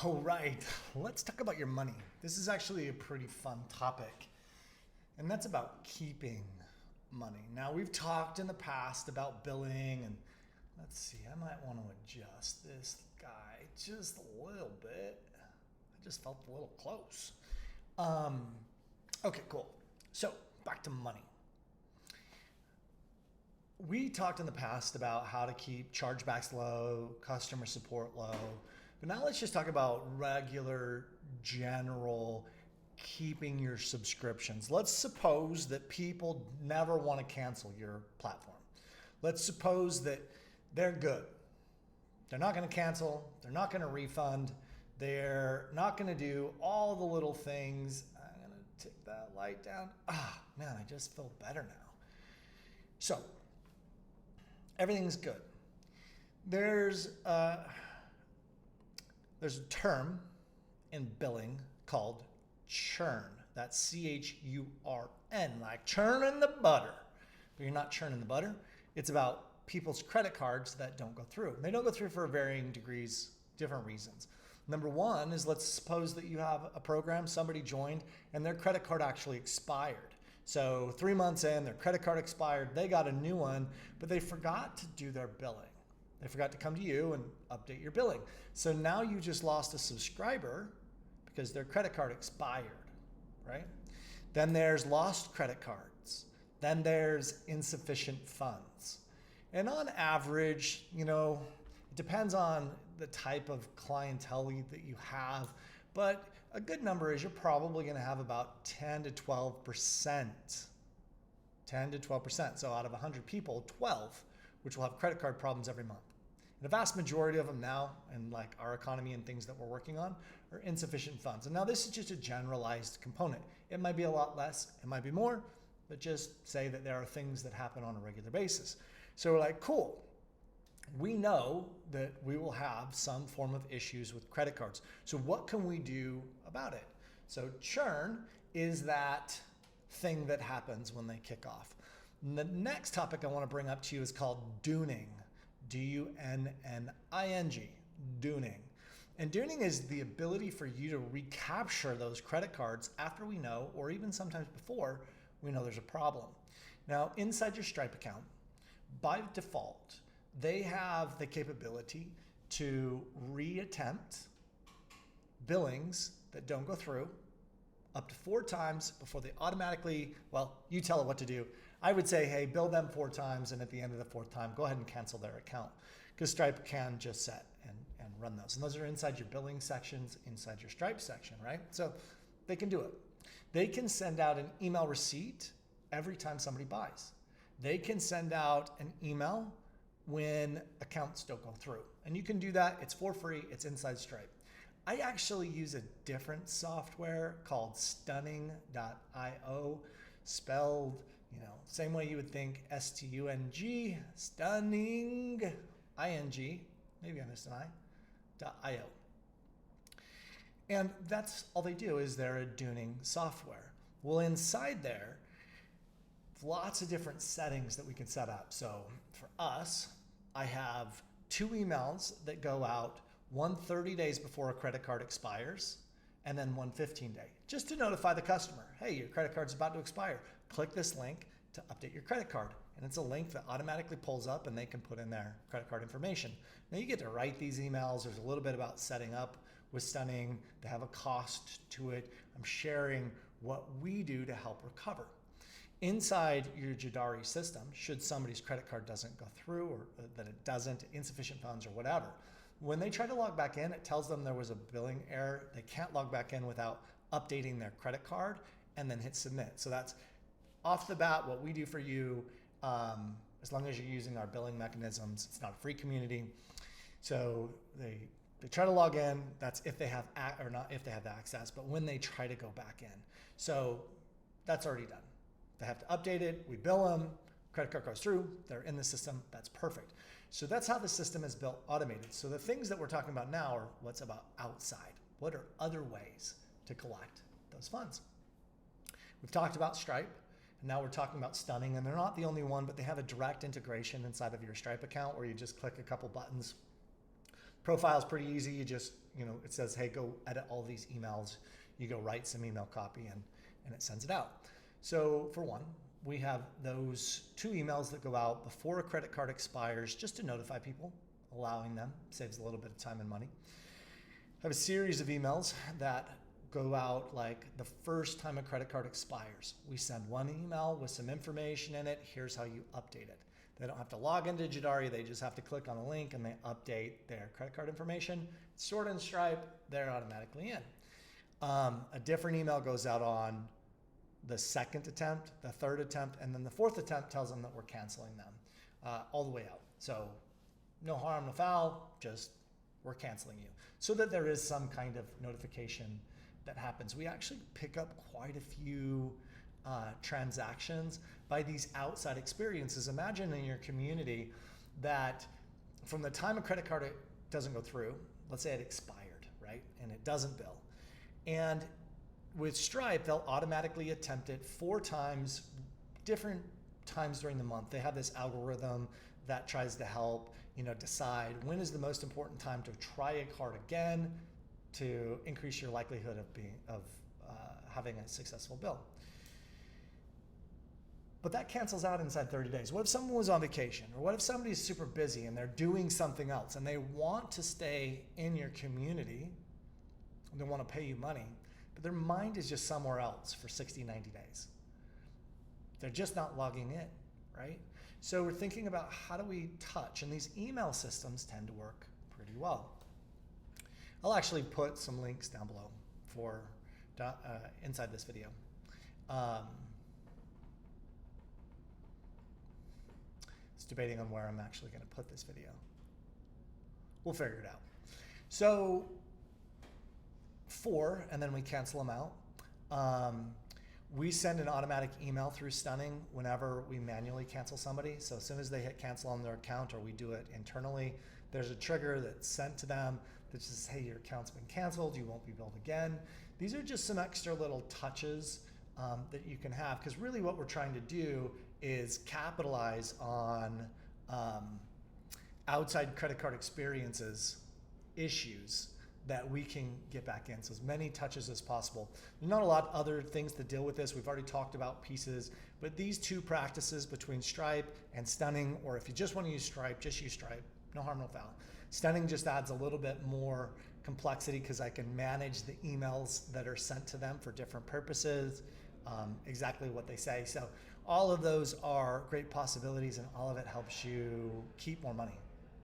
All right, let's talk about your money. This is actually a pretty fun topic, and that's about keeping money. Now, we've talked in the past about billing, and let's see, I might want to adjust this guy just a little bit. I just felt a little close. Okay, cool. So, back to money. We talked in the past about how to keep chargebacks low, customer support low, but now let's just talk about regular, general keeping your subscriptions. Let's suppose that people never want to cancel your platform. Let's suppose that they're good. They're not going to cancel. They're not going to refund. They're not going to do all the little things. I'm going to take that light down. Man, I just feel better now. So, everything's good. There's a term in billing called churn. That's C-H-U-R-N, like churning the butter. But you're not churning the butter. It's about people's credit cards that don't go through. They don't go through for varying degrees, different reasons. Number one is, let's suppose that you have a program, somebody joined, and their credit card actually expired. So 3 months in, their credit card expired, they got a new one, but they forgot to do their billing. They forgot to come to you and update your billing. So now you just lost a subscriber because their credit card expired, right? Then there's lost credit cards. Then there's insufficient funds. And on average, it depends on the type of clientele that you have, but a good number is you're probably going to have about 10 to 12%. 10 to 12%. So out of 100 people, 12, which will have credit card problems every month. And the vast majority of them now, and like our economy and things that we're working on, are insufficient funds. And now this is just a generalized component. It might be a lot less, it might be more, but just say that there are things that happen on a regular basis. So we're like, cool. We know that we will have some form of issues with credit cards. So what can we do about it? So churn is that thing that happens when they kick off. And the next topic I want to bring up to you is called dooning. D-U-N-N-I-N-G, dooning. And dooning is the ability for you to recapture those credit cards after we know, or even sometimes before, we know there's a problem. Now, inside your Stripe account, by default, they have the capability to reattempt billings that don't go through up to 4 times before they automatically, you tell it what to do. I would say, hey, bill them 4 times, and at the end of the 4th time, go ahead and cancel their account, because Stripe can just set and run those. And those are inside your billing sections, inside your Stripe section, right? So they can do it. They can send out an email receipt every time somebody buys. They can send out an email when accounts don't go through. And you can do that. It's for free. It's inside Stripe. I actually use a different software called stunning.io, spelled, same way you would think S-T-U-N-G, stunning, I-N-G, maybe on just an I.io. And that's all they do, is they're a dooning software. Well, inside there, lots of different settings that we can set up. So for us, I have 2 emails that go out, one 30 days before a credit card expires, and then one 15-day, just to notify the customer, hey, your credit card's about to expire. Click this link to update your credit card. And it's a link that automatically pulls up, and they can put in their credit card information. Now you get to write these emails. There's a little bit about setting up with Stunning. They have a cost to it. I'm sharing what we do to help recover. Inside your Jedarian system, should somebody's credit card doesn't go through, or that it doesn't, insufficient funds or whatever, when they try to log back in, it tells them there was a billing error. They can't log back in without updating their credit card, and then hit submit. So that's off the bat what we do for you, as long as you're using our billing mechanisms. It's not a free community. So they try to log in. That's if they have, or not if they have access, but when they try to go back in. So that's already done. They have to update it. We bill them. Credit card goes through. They're in the system. That's perfect. So that's how the system is built, automated. So the things that we're talking about now are what's about outside. What are other ways to collect those funds? We've talked about Stripe. And now we're talking about Stunning, and they're not the only one, but they have a direct integration inside of your Stripe account where you just click a couple buttons, Profile's pretty easy. You just, it says, hey, go edit all these emails. You go write some email copy and it sends it out. So for one, we have those 2 emails that go out before a credit card expires just to notify people, allowing them, saves a little bit of time and money. I have a series of emails that go out like the first time a credit card expires. We send one email with some information in it. Here's how you update it. They don't have to log into Jedarian. They just have to click on a link and they update their credit card information. Stored in Stripe, they're automatically in. A different email goes out on the 2nd attempt, the 3rd attempt, and then the 4th attempt tells them that we're canceling them all the way out. So no harm, no foul, just we're canceling you. So that there is some kind of notification that happens. We actually pick up quite a few transactions by these outside experiences. Imagine in your community that from the time a credit card doesn't go through, let's say it expired, right? And it doesn't bill. And with Stripe, they'll automatically attempt it 4 times, different times during the month. They have this algorithm that tries to help, decide when is the most important time to try a card again to increase your likelihood of having a successful bill. But that cancels out inside 30 days. What if someone was on vacation? Or what if somebody's super busy and they're doing something else and they want to stay in your community and they want to pay you money, but their mind is just somewhere else for 60, 90 days. They're just not logging in, right? So we're thinking about how do we touch, and these email systems tend to work pretty well. I'll actually put some links down below for inside this video. It's debating on where I'm actually going to put this video. We'll figure it out. So 4, and then we cancel them out. We send an automatic email through Stunning whenever we manually cancel somebody. So as soon as they hit cancel on their account, or we do it internally, there's a trigger that's sent to them that says, hey, your account's been canceled, you won't be billed again. These are just some extra little touches that you can have, because really what we're trying to do is capitalize on outside credit card experiences issues that we can get back in. So as many touches as possible. There's not a lot of other things to deal with this. We've already talked about pieces, but these 2 practices between Stripe and Stunning, or if you just want to use Stripe, just use Stripe. No harm, no foul. Stunning just adds a little bit more complexity because I can manage the emails that are sent to them for different purposes, exactly what they say. So all of those are great possibilities, and all of it helps you keep more money.